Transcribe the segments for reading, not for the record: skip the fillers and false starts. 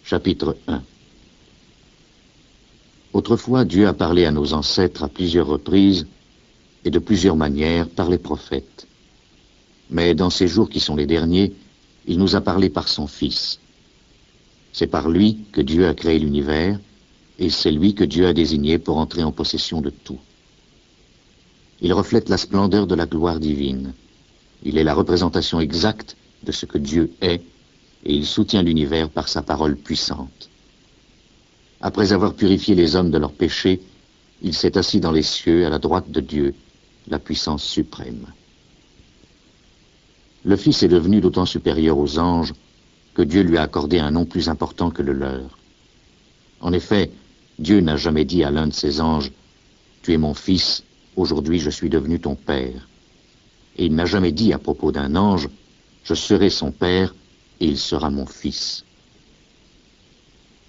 Chapitre 1. Autrefois, Dieu a parlé à nos ancêtres à plusieurs reprises et de plusieurs manières par les prophètes. Mais dans ces jours qui sont les derniers, il nous a parlé par son Fils. C'est par lui que Dieu a créé l'univers, et c'est lui que Dieu a désigné pour entrer en possession de tout. Il reflète la splendeur de la gloire divine. Il est la représentation exacte de ce que Dieu est, et il soutient l'univers par sa parole puissante. Après avoir purifié les hommes de leurs péchés, il s'est assis dans les cieux à la droite de Dieu, la puissance suprême. Le Fils est devenu d'autant supérieur aux anges que Dieu lui a accordé un nom plus important que le leur. En effet, Dieu n'a jamais dit à l'un de ses anges « Tu es mon Fils, aujourd'hui je suis devenu ton Père ». Et il n'a jamais dit à propos d'un ange « Je serai son Père et il sera mon Fils ».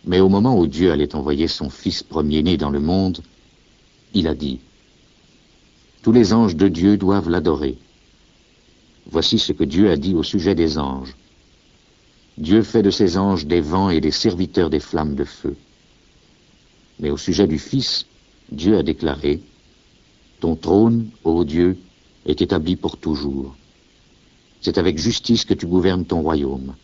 Mais au moment où Dieu allait envoyer son Fils premier-né dans le monde, il a dit « Tous les anges de Dieu doivent l'adorer ». Voici ce que Dieu a dit au sujet des anges. Dieu fait de ses anges des vents et des serviteurs des flammes de feu. Mais au sujet du Fils, Dieu a déclaré « Ton trône, ô Dieu, est établi pour toujours. C'est avec justice que tu gouvernes ton royaume.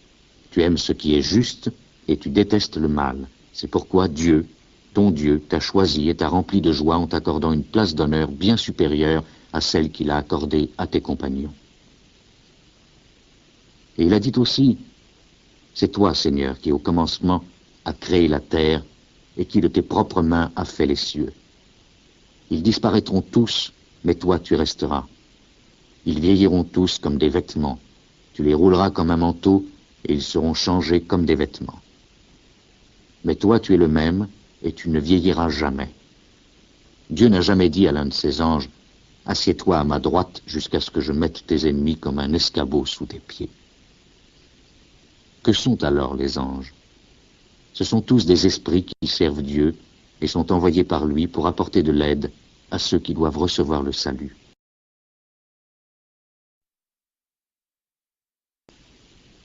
Tu aimes ce qui est juste et tu détestes le mal. C'est pourquoi Dieu, ton Dieu, t'a choisi et t'a rempli de joie en t'accordant une place d'honneur bien supérieure à celle qu'il a accordée à tes compagnons. » Et il a dit aussi, « C'est toi, Seigneur, qui au commencement as créé la terre et qui de tes propres mains as fait les cieux. Ils disparaîtront tous, mais toi tu resteras. Ils vieilliront tous comme des vêtements. Tu les rouleras comme un manteau et ils seront changés comme des vêtements. Mais toi tu es le même et tu ne vieilliras jamais. Dieu n'a jamais dit à l'un de ses anges, « Assieds-toi à ma droite jusqu'à ce que je mette tes ennemis comme un escabeau sous tes pieds. » Que sont alors les anges? Ce sont tous des esprits qui servent Dieu et sont envoyés par lui pour apporter de l'aide à ceux qui doivent recevoir le salut.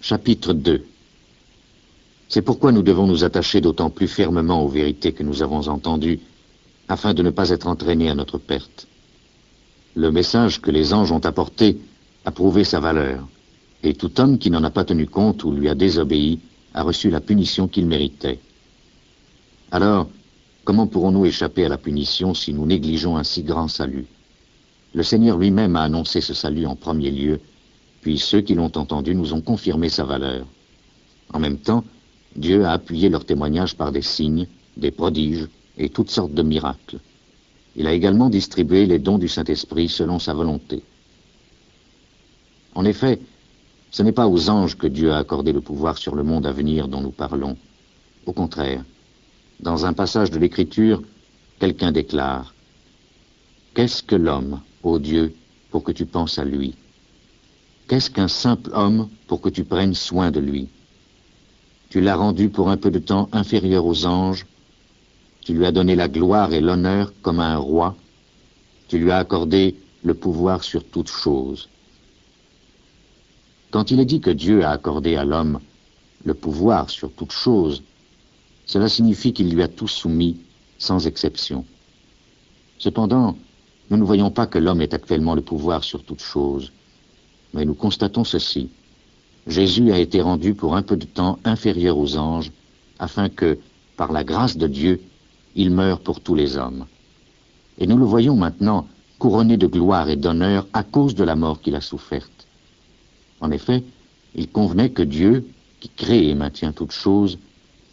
Chapitre 2. C'est pourquoi nous devons nous attacher d'autant plus fermement aux vérités que nous avons entendues, afin de ne pas être entraînés à notre perte. Le message que les anges ont apporté a prouvé sa valeur, et tout homme qui n'en a pas tenu compte ou lui a désobéi a reçu la punition qu'il méritait. Alors, comment pourrons-nous échapper à la punition si nous négligeons un si grand salut? Le Seigneur lui-même a annoncé ce salut en premier lieu, puis ceux qui l'ont entendu nous ont confirmé sa valeur. En même temps, Dieu a appuyé leur témoignage par des signes, des prodiges et toutes sortes de miracles. Il a également distribué les dons du Saint-Esprit selon sa volonté. En effet, ce n'est pas aux anges que Dieu a accordé le pouvoir sur le monde à venir dont nous parlons. Au contraire, dans un passage de l'Écriture, quelqu'un déclare « Qu'est-ce que l'homme, ô Dieu, pour que tu penses à lui? Qu'est-ce qu'un simple homme pour que tu prennes soin de lui? Tu l'as rendu pour un peu de temps inférieur aux anges, tu lui as donné la gloire et l'honneur comme à un roi, tu lui as accordé le pouvoir sur toutes choses. » Quand il est dit que Dieu a accordé à l'homme le pouvoir sur toutes choses, cela signifie qu'il lui a tout soumis, sans exception. Cependant, nous ne voyons pas que l'homme ait actuellement le pouvoir sur toutes choses, mais nous constatons ceci. Jésus a été rendu pour un peu de temps inférieur aux anges, afin que, par la grâce de Dieu, il meure pour tous les hommes. Et nous le voyons maintenant couronné de gloire et d'honneur à cause de la mort qu'il a soufferte. En effet, il convenait que Dieu, qui crée et maintient toutes choses,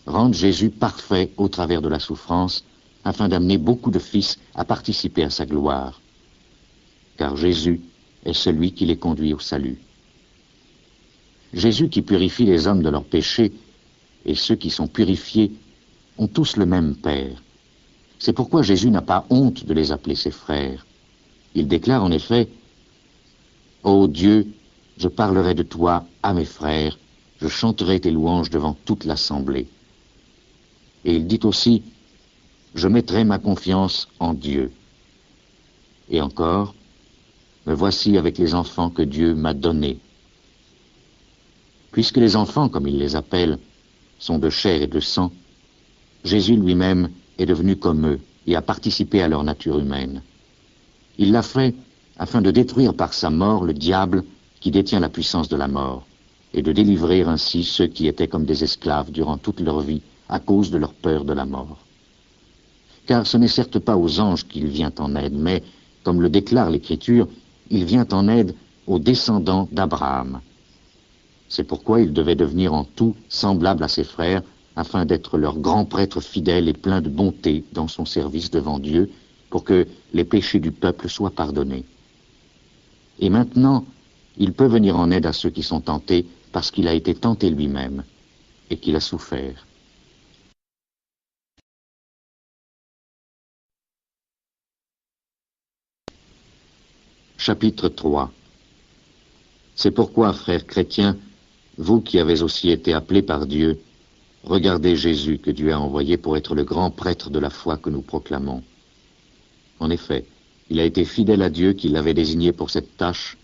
rende Jésus parfait au travers de la souffrance, afin d'amener beaucoup de fils à participer à sa gloire. Car Jésus est celui qui les conduit au salut. Jésus qui purifie les hommes de leurs péchés, et ceux qui sont purifiés, ont tous le même Père. C'est pourquoi Jésus n'a pas honte de les appeler ses frères. Il déclare en effet, « Ô Dieu, je parlerai de toi à mes frères, je chanterai tes louanges devant toute l'assemblée. » Et il dit aussi, « Je mettrai ma confiance en Dieu. » Et encore, « Me voici avec les enfants que Dieu m'a donnés. » Puisque les enfants, comme il les appelle, sont de chair et de sang, Jésus lui-même est devenu comme eux et a participé à leur nature humaine. Il l'a fait afin de détruire par sa mort le diable qui détient la puissance de la mort, et de délivrer ainsi ceux qui étaient comme des esclaves durant toute leur vie à cause de leur peur de la mort. Car ce n'est certes pas aux anges qu'il vient en aide, mais, comme le déclare l'Écriture, il vient en aide aux descendants d'Abraham. C'est pourquoi il devait devenir en tout semblable à ses frères, afin d'être leur grand prêtre fidèle et plein de bonté dans son service devant Dieu, pour que les péchés du peuple soient pardonnés. Et maintenant, il peut venir en aide à ceux qui sont tentés, parce qu'il a été tenté lui-même, et qu'il a souffert. Chapitre 3. C'est pourquoi, frères chrétiens, vous qui avez aussi été appelés par Dieu, regardez Jésus que Dieu a envoyé pour être le grand prêtre de la foi que nous proclamons. En effet, il a été fidèle à Dieu qui l'avait désigné pour cette tâche,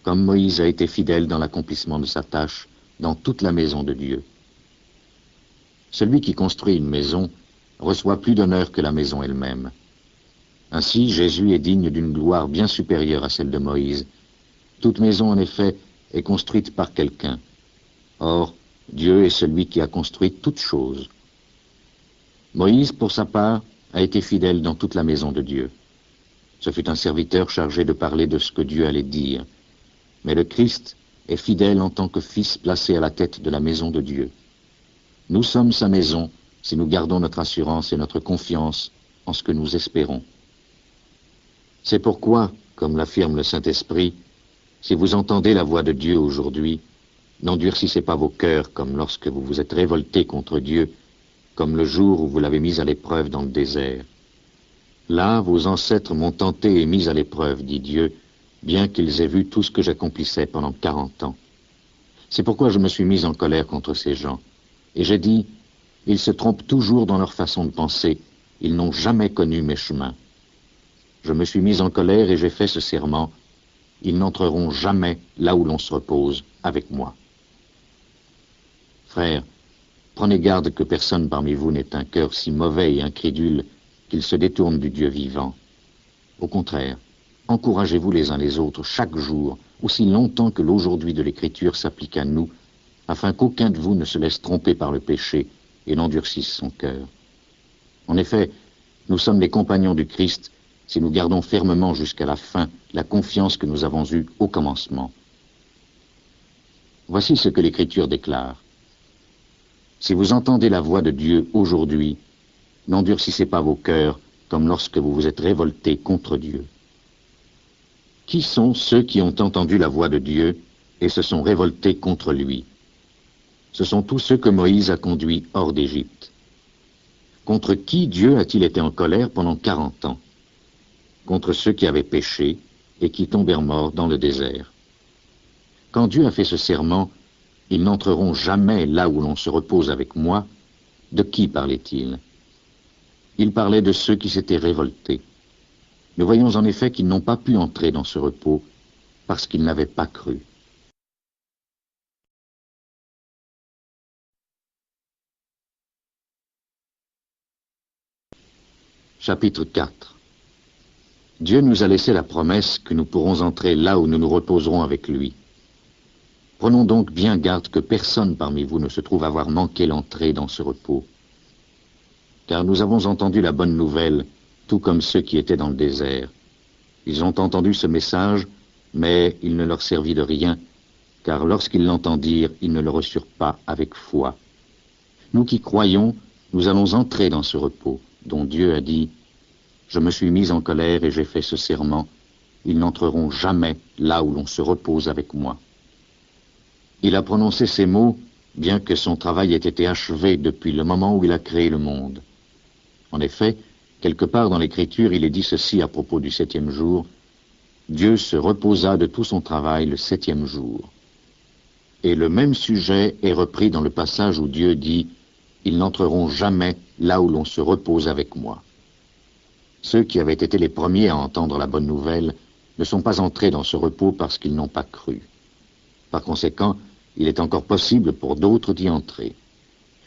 comme Moïse a été fidèle dans l'accomplissement de sa tâche dans toute la maison de Dieu. Celui qui construit une maison reçoit plus d'honneur que la maison elle-même. Ainsi, Jésus est digne d'une gloire bien supérieure à celle de Moïse. Toute maison, en effet, est construite par quelqu'un. Or, Dieu est celui qui a construit toutes choses. Moïse, pour sa part, a été fidèle dans toute la maison de Dieu. Ce fut un serviteur chargé de parler de ce que Dieu allait dire. Mais le Christ est fidèle en tant que fils placé à la tête de la maison de Dieu. Nous sommes sa maison si nous gardons notre assurance et notre confiance en ce que nous espérons. C'est pourquoi, comme l'affirme le Saint-Esprit, si vous entendez la voix de Dieu aujourd'hui, n'endurcissez pas vos cœurs comme lorsque vous vous êtes révoltés contre Dieu, comme le jour où vous l'avez mis à l'épreuve dans le désert. Là, vos ancêtres m'ont tenté et mis à l'épreuve, dit Dieu, bien qu'ils aient vu tout ce que j'accomplissais pendant 40 ans. C'est pourquoi je me suis mis en colère contre ces gens. Et j'ai dit, ils se trompent toujours dans leur façon de penser, ils n'ont jamais connu mes chemins. Je me suis mis en colère et j'ai fait ce serment, ils n'entreront jamais là où l'on se repose avec moi. Frères, prenez garde que personne parmi vous n'ait un cœur si mauvais et incrédule qu'il se détourne du Dieu vivant. Au contraire, encouragez-vous les uns les autres chaque jour, aussi longtemps que l'aujourd'hui de l'Écriture s'applique à nous, afin qu'aucun de vous ne se laisse tromper par le péché et n'endurcisse son cœur. En effet, nous sommes les compagnons du Christ si nous gardons fermement jusqu'à la fin la confiance que nous avons eue au commencement. Voici ce que l'Écriture déclare. Si vous entendez la voix de Dieu aujourd'hui, n'endurcissez pas vos cœurs comme lorsque vous vous êtes révoltés contre Dieu. Qui sont ceux qui ont entendu la voix de Dieu et se sont révoltés contre lui? Ce sont tous ceux que Moïse a conduits hors d'Égypte. Contre qui Dieu a-t-il été en colère pendant 40 ans? Contre ceux qui avaient péché et qui tombèrent morts dans le désert. Quand Dieu a fait ce serment, ils n'entreront jamais là où l'on se repose avec moi. De qui parlait-il? Il parlait de ceux qui s'étaient révoltés. Nous voyons en effet qu'ils n'ont pas pu entrer dans ce repos parce qu'ils n'avaient pas cru. Chapitre 4. Dieu nous a laissé la promesse que nous pourrons entrer là où nous nous reposerons avec lui. Prenons donc bien garde que personne parmi vous ne se trouve avoir manqué l'entrée dans ce repos. Car nous avons entendu la bonne nouvelle, tout comme ceux qui étaient dans le désert. Ils ont entendu ce message, mais il ne leur servit de rien, car lorsqu'ils l'entendirent, ils ne le reçurent pas avec foi. Nous qui croyons, nous allons entrer dans ce repos, dont Dieu a dit, « Je me suis mis en colère et j'ai fait ce serment, ils n'entreront jamais là où l'on se repose avec moi. » Il a prononcé ces mots, bien que son travail ait été achevé depuis le moment où il a créé le monde. En effet, quelque part dans l'Écriture, il est dit ceci à propos du 7e jour, « Dieu se reposa de tout son travail le 7e jour. » Et le même sujet est repris dans le passage où Dieu dit, « Ils n'entreront jamais là où l'on se repose avec moi. » Ceux qui avaient été les premiers à entendre la bonne nouvelle ne sont pas entrés dans ce repos parce qu'ils n'ont pas cru. Par conséquent, il est encore possible pour d'autres d'y entrer.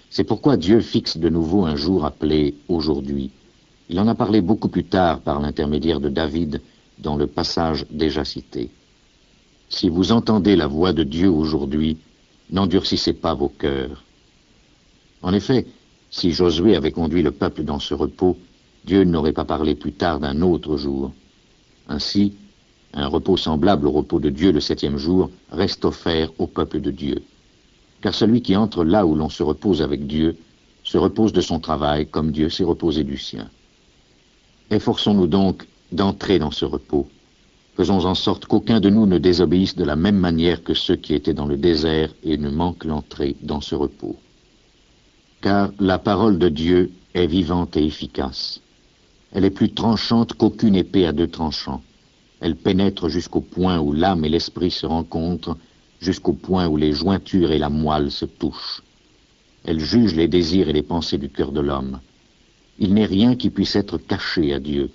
C'est pourquoi Dieu fixe de nouveau un jour appelé aujourd'hui. Il en a parlé beaucoup plus tard par l'intermédiaire de David dans le passage déjà cité. Si vous entendez la voix de Dieu aujourd'hui, n'endurcissez pas vos cœurs. En effet, si Josué avait conduit le peuple dans ce repos, Dieu n'aurait pas parlé plus tard d'un autre jour. Ainsi, un repos semblable au repos de Dieu le 7e jour reste offert au peuple de Dieu. Car celui qui entre là où l'on se repose avec Dieu se repose de son travail comme Dieu s'est reposé du sien. Efforçons-nous donc d'entrer dans ce repos. Faisons en sorte qu'aucun de nous ne désobéisse de la même manière que ceux qui étaient dans le désert et ne manquent l'entrée dans ce repos. Car la parole de Dieu est vivante et efficace. Elle est plus tranchante qu'aucune épée à 2 tranchants. Elle pénètre jusqu'au point où l'âme et l'esprit se rencontrent, jusqu'au point où les jointures et la moelle se touchent. Elle juge les désirs et les pensées du cœur de l'homme. Il n'est rien qui puisse être caché à Dieu.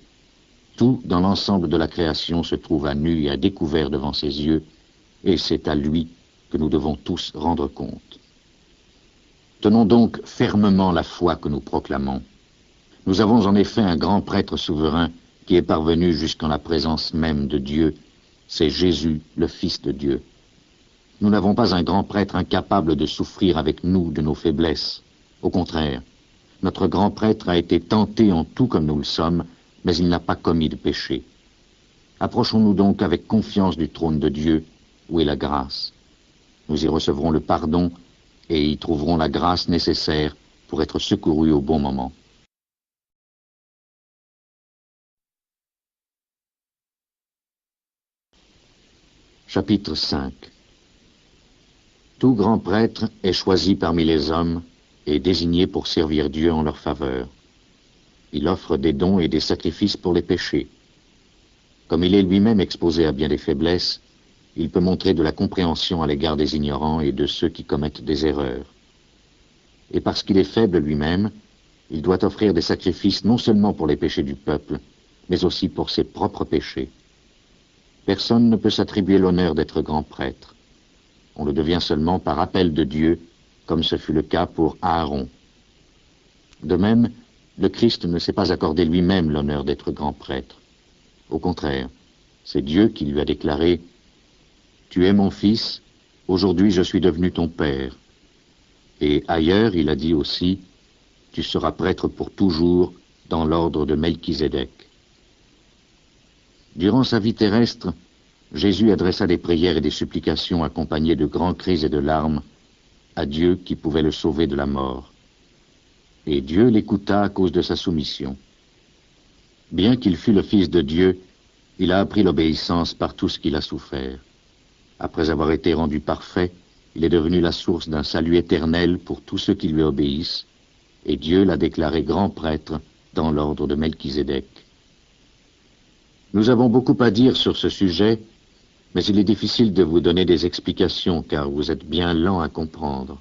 Tout dans l'ensemble de la création se trouve à nu et à découvert devant ses yeux, et c'est à lui que nous devons tous rendre compte. Tenons donc fermement la foi que nous proclamons. Nous avons en effet un grand prêtre souverain qui est parvenu jusqu'en la présence même de Dieu. C'est Jésus, le Fils de Dieu. Nous n'avons pas un grand prêtre incapable de souffrir avec nous de nos faiblesses. Au contraire, notre grand prêtre a été tenté en tout comme nous le sommes, mais il n'a pas commis de péché. Approchons-nous donc avec confiance du trône de Dieu, où est la grâce. Nous y recevrons le pardon et y trouverons la grâce nécessaire pour être secourus au bon moment. Chapitre 5. Tout grand prêtre est choisi parmi les hommes et désigné pour servir Dieu en leur faveur. Il offre des dons et des sacrifices pour les péchés. Comme il est lui-même exposé à bien des faiblesses, il peut montrer de la compréhension à l'égard des ignorants et de ceux qui commettent des erreurs. Et parce qu'il est faible lui-même, il doit offrir des sacrifices non seulement pour les péchés du peuple, mais aussi pour ses propres péchés. Personne ne peut s'attribuer l'honneur d'être grand prêtre. On le devient seulement par appel de Dieu, comme ce fut le cas pour Aaron. De même, le Christ ne s'est pas accordé lui-même l'honneur d'être grand prêtre. Au contraire, c'est Dieu qui lui a déclaré « Tu es mon fils, aujourd'hui je suis devenu ton père ». Et ailleurs, il a dit aussi « Tu seras prêtre pour toujours dans l'ordre de Melchizedek ». Durant sa vie terrestre, Jésus adressa des prières et des supplications accompagnées de grands cris et de larmes à Dieu qui pouvait le sauver de la mort. Et Dieu l'écouta à cause de sa soumission. Bien qu'il fût le Fils de Dieu, il a appris l'obéissance par tout ce qu'il a souffert. Après avoir été rendu parfait, il est devenu la source d'un salut éternel pour tous ceux qui lui obéissent, et Dieu l'a déclaré grand prêtre dans l'ordre de Melchizedek. Nous avons beaucoup à dire sur ce sujet, mais il est difficile de vous donner des explications car vous êtes bien lents à comprendre.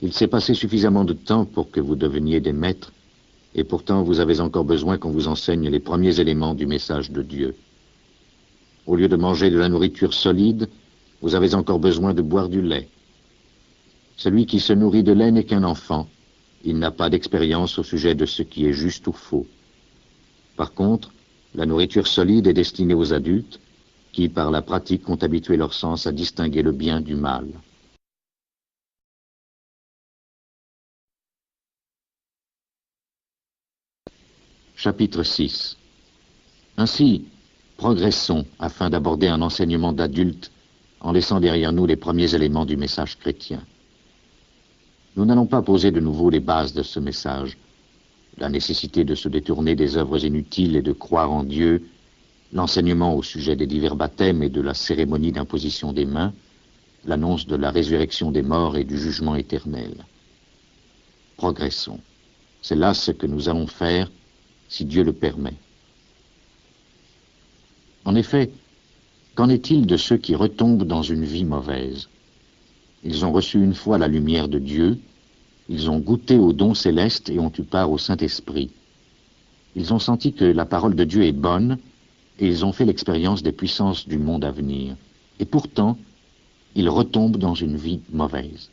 Il s'est passé suffisamment de temps pour que vous deveniez des maîtres, et pourtant vous avez encore besoin qu'on vous enseigne les premiers éléments du message de Dieu. Au lieu de manger de la nourriture solide, vous avez encore besoin de boire du lait. Celui qui se nourrit de lait n'est qu'un enfant. Il n'a pas d'expérience au sujet de ce qui est juste ou faux. Par contre, la nourriture solide est destinée aux adultes, qui, par la pratique, ont habitué leur sens à distinguer le bien du mal. Chapitre 6. Ainsi, progressons afin d'aborder un enseignement d'adulte en laissant derrière nous les premiers éléments du message chrétien. Nous n'allons pas poser de nouveau les bases de ce message, la nécessité de se détourner des œuvres inutiles et de croire en Dieu, l'enseignement au sujet des divers baptêmes et de la cérémonie d'imposition des mains, l'annonce de la résurrection des morts et du jugement éternel. Progressons. C'est là ce que nous allons faire, si Dieu le permet. En effet, qu'en est-il de ceux qui retombent dans une vie mauvaise? Ils ont reçu une fois la lumière de Dieu, ils ont goûté aux dons célestes et ont eu part au Saint-Esprit. Ils ont senti que la parole de Dieu est bonne, et ils ont fait l'expérience des puissances du monde à venir. Et pourtant, ils retombent dans une vie mauvaise.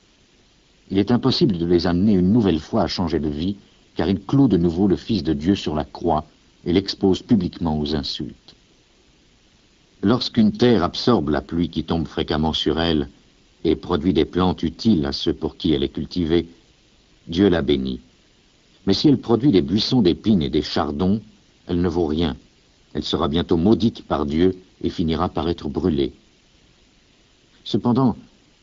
il est impossible de les amener une nouvelle fois à changer de vie, car il cloue de nouveau le Fils de Dieu sur la croix et l'expose publiquement aux insultes. Lorsqu'une terre absorbe la pluie qui tombe fréquemment sur elle et produit des plantes utiles à ceux pour qui elle est cultivée, Dieu la bénit. Mais si elle produit des buissons d'épines et des chardons, elle ne vaut rien. Elle sera bientôt maudite par Dieu et finira par être brûlée. Cependant,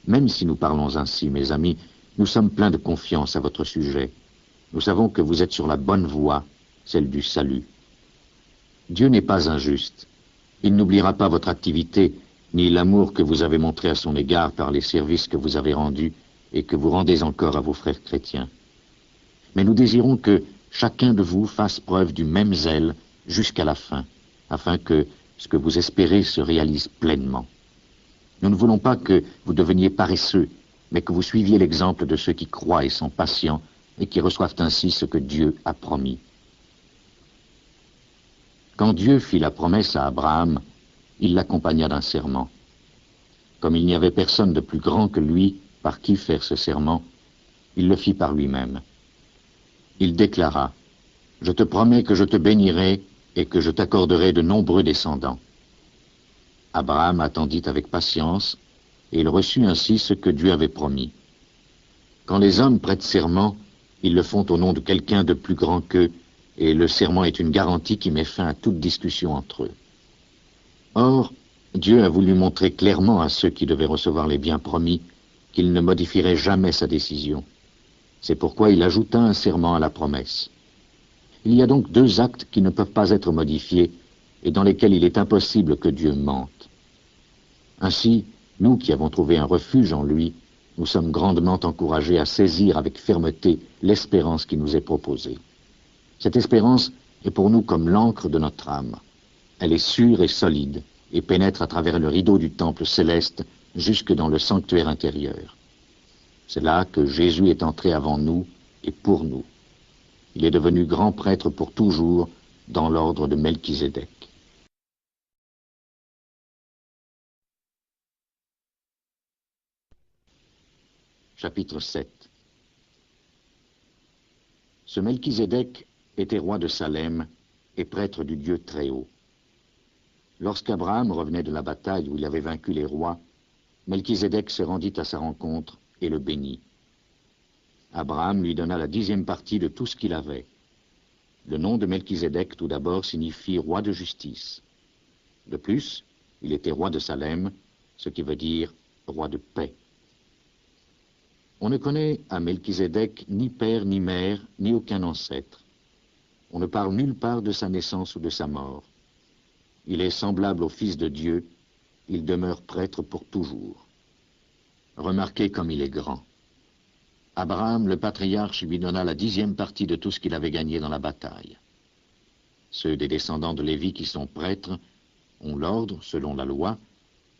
même si nous parlons ainsi, mes amis, nous sommes pleins de confiance à votre sujet. Nous savons que vous êtes sur la bonne voie, celle du salut. Dieu n'est pas injuste. Il n'oubliera pas votre activité, ni l'amour que vous avez montré à son égard par les services que vous avez rendus et que vous rendez encore à vos frères chrétiens. Mais nous désirons que chacun de vous fasse preuve du même zèle jusqu'à la fin, afin que ce que vous espérez se réalise pleinement. Nous ne voulons pas que vous deveniez paresseux, mais que vous suiviez l'exemple de ceux qui croient et sont patients et qui reçoivent ainsi ce que Dieu a promis. Quand Dieu fit la promesse à Abraham, il l'accompagna d'un serment. Comme il n'y avait personne de plus grand que lui par qui faire ce serment, il le fit par lui-même. Il déclara, « Je te promets que je te bénirai et que je t'accorderai de nombreux descendants. » Abraham attendit avec patience, et il reçut ainsi ce que Dieu avait promis. Quand les hommes prêtent serment, ils le font au nom de quelqu'un de plus grand qu'eux, et le serment est une garantie qui met fin à toute discussion entre eux. Or, Dieu a voulu montrer clairement à ceux qui devaient recevoir les biens promis qu'il ne modifierait jamais sa décision. C'est pourquoi il ajouta un serment à la promesse. Il y a donc deux actes qui ne peuvent pas être modifiés et dans lesquels il est impossible que Dieu mente. Ainsi, nous qui avons trouvé un refuge en lui, nous sommes grandement encouragés à saisir avec fermeté l'espérance qui nous est proposée. Cette espérance est pour nous comme l'encre de notre âme. Elle est sûre et solide et pénètre à travers le rideau du temple céleste jusque dans le sanctuaire intérieur. C'est là que Jésus est entré avant nous et pour nous. Il est devenu grand prêtre pour toujours dans l'ordre de Melchisédek. Chapitre 7. Ce Melchisédek était roi de Salem et prêtre du Dieu Très-Haut. Lorsqu'Abraham revenait de la bataille où il avait vaincu les rois, Melchisédek se rendit à sa rencontre et le bénit. Abraham lui donna la 10e partie de tout ce qu'il avait. Le nom de Melchisédek, tout d'abord, signifie roi de justice. De plus, il était roi de Salem, ce qui veut dire roi de paix. On ne connaît à Melchisédek ni père ni mère, ni aucun ancêtre. On ne parle nulle part de sa naissance ou de sa mort. Il est semblable au Fils de Dieu, il demeure prêtre pour toujours. Remarquez comme il est grand. Abraham, le patriarche, lui donna la 10e partie de tout ce qu'il avait gagné dans la bataille. Ceux des descendants de Lévi qui sont prêtres ont l'ordre, selon la loi,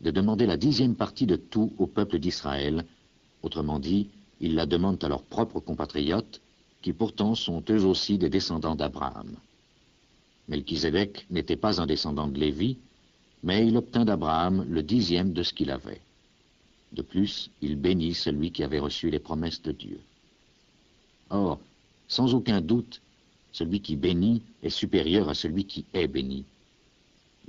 de demander la 10e partie de tout au peuple d'Israël. Autrement dit, ils la demandent à leurs propres compatriotes, qui pourtant sont eux aussi des descendants d'Abraham. Melchisédek n'était pas un descendant de Lévi, mais il obtint d'Abraham le 10e de ce qu'il avait. De plus, il bénit celui qui avait reçu les promesses de Dieu. Or, sans aucun doute, celui qui bénit est supérieur à celui qui est béni.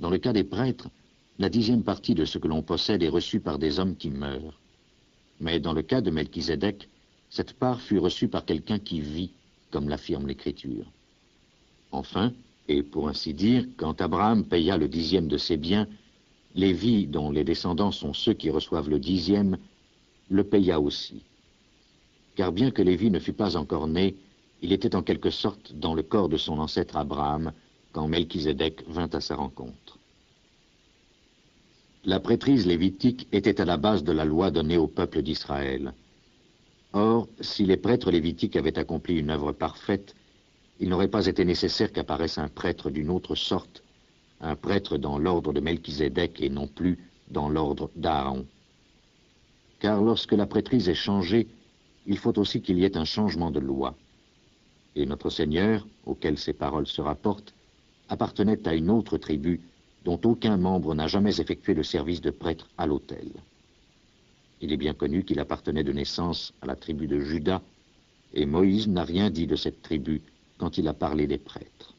Dans le cas des prêtres, la 10e partie de ce que l'on possède est reçue par des hommes qui meurent. Mais dans le cas de Melchisédek, cette part fut reçue par quelqu'un qui vit, comme l'affirme l'Écriture. Enfin, et pour ainsi dire, quand Abraham paya le 10e de ses biens, Lévi, dont les descendants sont ceux qui reçoivent le 10e, le paya aussi. Car bien que Lévi ne fût pas encore né, il était en quelque sorte dans le corps de son ancêtre Abraham quand Melchisédek vint à sa rencontre. La prêtrise lévitique était à la base de la loi donnée au peuple d'Israël. Or, si les prêtres lévitiques avaient accompli une œuvre parfaite, il n'aurait pas été nécessaire qu'apparaisse un prêtre d'une autre sorte, un prêtre dans l'ordre de Melchisédek et non plus dans l'ordre d'Aaron. Car lorsque la prêtrise est changée, il faut aussi qu'il y ait un changement de loi. Et notre Seigneur, auquel ces paroles se rapportent, appartenait à une autre tribu dont aucun membre n'a jamais effectué le service de prêtre à l'autel. Il est bien connu qu'il appartenait de naissance à la tribu de Juda, et Moïse n'a rien dit de cette tribu quand il a parlé des prêtres.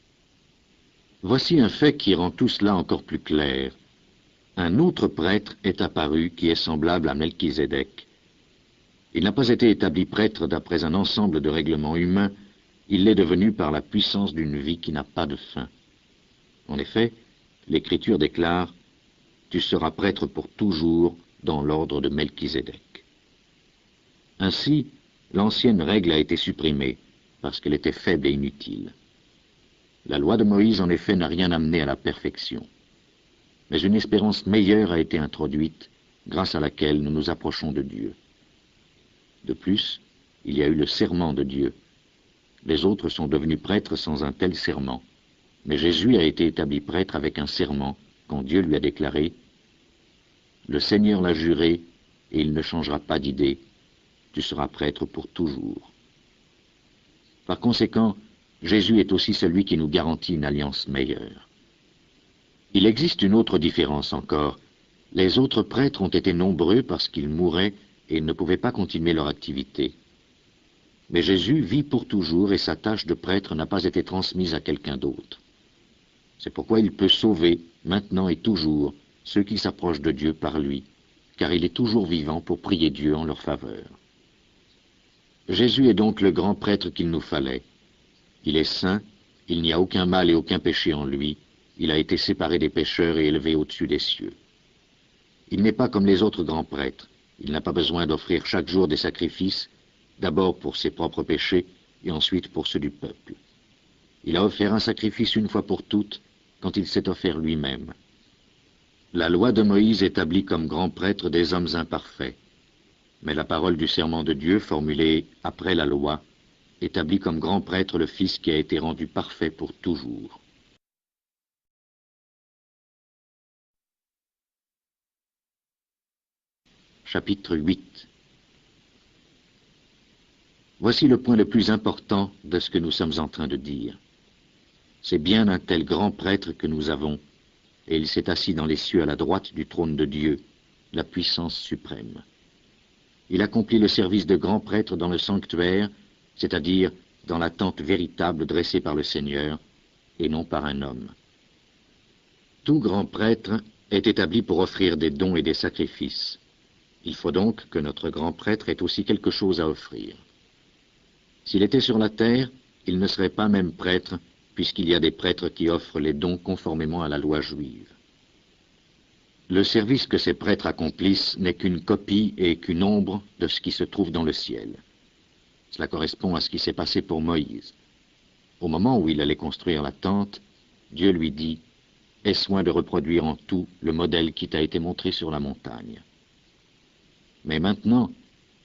Voici un fait qui rend tout cela encore plus clair. Un autre prêtre est apparu qui est semblable à Melchizedek. Il n'a pas été établi prêtre d'après un ensemble de règlements humains, il l'est devenu par la puissance d'une vie qui n'a pas de fin. En effet, l'Écriture déclare « Tu seras prêtre pour toujours dans l'ordre de Melchizedek ». Ainsi, l'ancienne règle a été supprimée, parce qu'elle était faible et inutile. La loi de Moïse, en effet, n'a rien amené à la perfection. Mais une espérance meilleure a été introduite, grâce à laquelle nous nous approchons de Dieu. De plus, il y a eu le serment de Dieu. Les autres sont devenus prêtres sans un tel serment. Mais Jésus a été établi prêtre avec un serment, quand Dieu lui a déclaré « Le Seigneur l'a juré, et il ne changera pas d'idée. Tu seras prêtre pour toujours. » Par conséquent, Jésus est aussi celui qui nous garantit une alliance meilleure. Il existe une autre différence encore. Les autres prêtres ont été nombreux parce qu'ils mouraient et ne pouvaient pas continuer leur activité. Mais Jésus vit pour toujours et sa tâche de prêtre n'a pas été transmise à quelqu'un d'autre. C'est pourquoi il peut sauver, maintenant et toujours, ceux qui s'approchent de Dieu par lui, car il est toujours vivant pour prier Dieu en leur faveur. Jésus est donc le grand prêtre qu'il nous fallait. Il est saint, il n'y a aucun mal et aucun péché en lui, il a été séparé des pécheurs et élevé au-dessus des cieux. Il n'est pas comme les autres grands prêtres, il n'a pas besoin d'offrir chaque jour des sacrifices, d'abord pour ses propres péchés et ensuite pour ceux du peuple. Il a offert un sacrifice une fois pour toutes quand il s'est offert lui-même. La loi de Moïse établit comme grand prêtre des hommes imparfaits, mais la parole du serment de Dieu, formulée après la loi, établit comme grand prêtre le Fils qui a été rendu parfait pour toujours. Chapitre 8. Voici le point le plus important de ce que nous sommes en train de dire. C'est bien un tel grand prêtre que nous avons, et il s'est assis dans les cieux à la droite du trône de Dieu, la puissance suprême. Il accomplit le service de grand prêtre dans le sanctuaire, c'est-à-dire dans la tente véritable dressée par le Seigneur, et non par un homme. Tout grand prêtre est établi pour offrir des dons et des sacrifices. Il faut donc que notre grand prêtre ait aussi quelque chose à offrir. S'il était sur la terre, il ne serait pas même prêtre, puisqu'il y a des prêtres qui offrent les dons conformément à la loi juive. Le service que ces prêtres accomplissent n'est qu'une copie et qu'une ombre de ce qui se trouve dans le ciel. Cela correspond à ce qui s'est passé pour Moïse. Au moment où il allait construire la tente, Dieu lui dit « Aie soin de reproduire en tout le modèle qui t'a été montré sur la montagne. » Mais maintenant,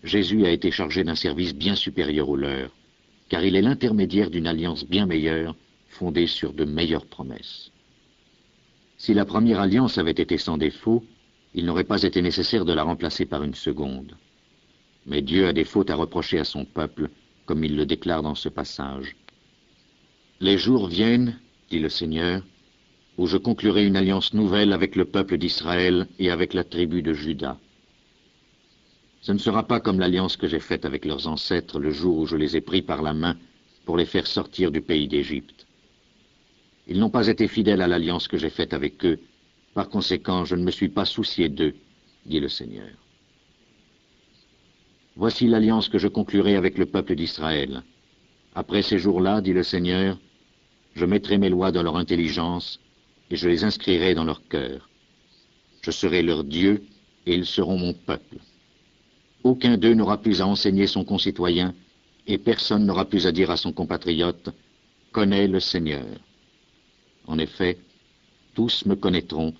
Jésus a été chargé d'un service bien supérieur au leur, car il est l'intermédiaire d'une alliance bien meilleure, fondée sur de meilleures promesses. Si la première alliance avait été sans défaut, il n'aurait pas été nécessaire de la remplacer par une seconde. Mais Dieu a des fautes à reprocher à son peuple, comme il le déclare dans ce passage. « Les jours viennent, dit le Seigneur, où je conclurai une alliance nouvelle avec le peuple d'Israël et avec la tribu de Juda. Ce ne sera pas comme l'alliance que j'ai faite avec leurs ancêtres le jour où je les ai pris par la main pour les faire sortir du pays d'Égypte. Ils n'ont pas été fidèles à l'alliance que j'ai faite avec eux, par conséquent je ne me suis pas soucié d'eux, dit le Seigneur. Voici l'alliance que je conclurai avec le peuple d'Israël. Après ces jours-là, dit le Seigneur, je mettrai mes lois dans leur intelligence et je les inscrirai dans leur cœur. Je serai leur Dieu et ils seront mon peuple. Aucun d'eux n'aura plus à enseigner son concitoyen, et personne n'aura plus à dire à son compatriote « Connais le Seigneur ». En effet, tous me connaîtront,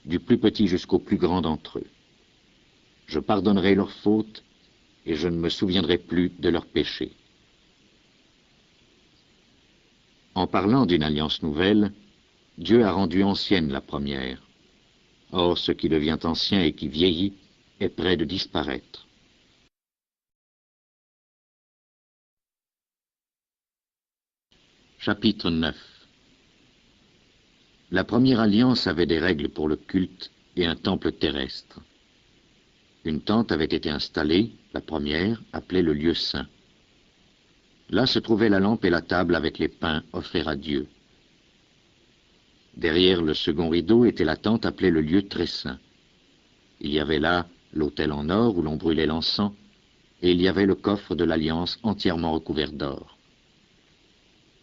du plus petit jusqu'au plus grand d'entre eux. Je pardonnerai leurs fautes, et je ne me souviendrai plus de leurs péchés. En parlant d'une alliance nouvelle, Dieu a rendu ancienne la première. Or, ce qui devient ancien et qui vieillit est près de disparaître. Chapitre 9. La première alliance avait des règles pour le culte et un temple terrestre. Une tente avait été installée, la première, appelée le lieu saint. Là se trouvaient la lampe et la table avec les pains offerts à Dieu. Derrière le second rideau était la tente appelée le lieu très saint. Il y avait là l'autel en or où l'on brûlait l'encens, et il y avait le coffre de l'Alliance entièrement recouvert d'or.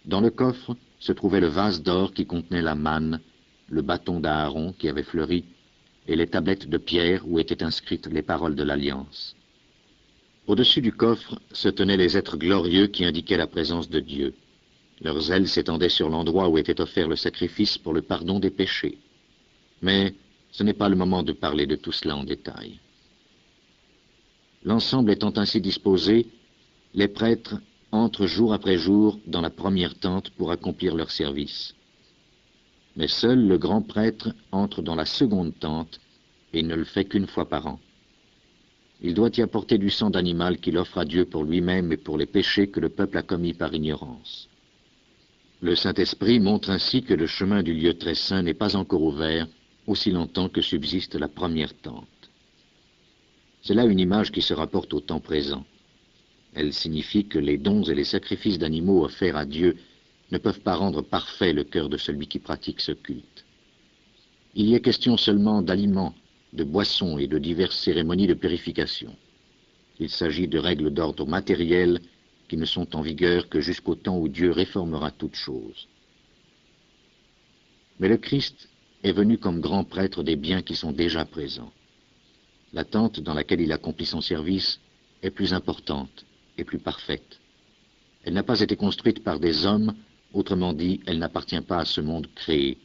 Dans le coffre se trouvait le vase d'or qui contenait la manne, le bâton d'Aaron qui avait fleuri, et les tablettes de pierre où étaient inscrites les paroles de l'Alliance. Au-dessus du coffre se tenaient les êtres glorieux qui indiquaient la présence de Dieu. Leurs ailes s'étendaient sur l'endroit où était offert le sacrifice pour le pardon des péchés. Mais ce n'est pas le moment de parler de tout cela en détail. L'ensemble étant ainsi disposé, les prêtres entrent jour après jour dans la première tente pour accomplir leur service. Mais seul le grand prêtre entre dans la seconde tente et il ne le fait qu'une fois par an. Il doit y apporter du sang d'animal qu'il offre à Dieu pour lui-même et pour les péchés que le peuple a commis par ignorance. Le Saint-Esprit montre ainsi que le chemin du lieu très saint n'est pas encore ouvert aussi longtemps que subsiste la première tente. C'est là une image qui se rapporte au temps présent. Elle signifie que les dons et les sacrifices d'animaux offerts à Dieu ne peuvent pas rendre parfait le cœur de celui qui pratique ce culte. Il y est question seulement d'aliments, de boissons et de diverses cérémonies de purification. Il s'agit de règles d'ordre matériel qui ne sont en vigueur que jusqu'au temps où Dieu réformera toutes choses. Mais le Christ est venu comme grand prêtre des biens qui sont déjà présents. La tente dans laquelle il accomplit son service est plus importante et plus parfaite. Elle n'a pas été construite par des hommes, autrement dit, elle n'appartient pas à ce monde créé.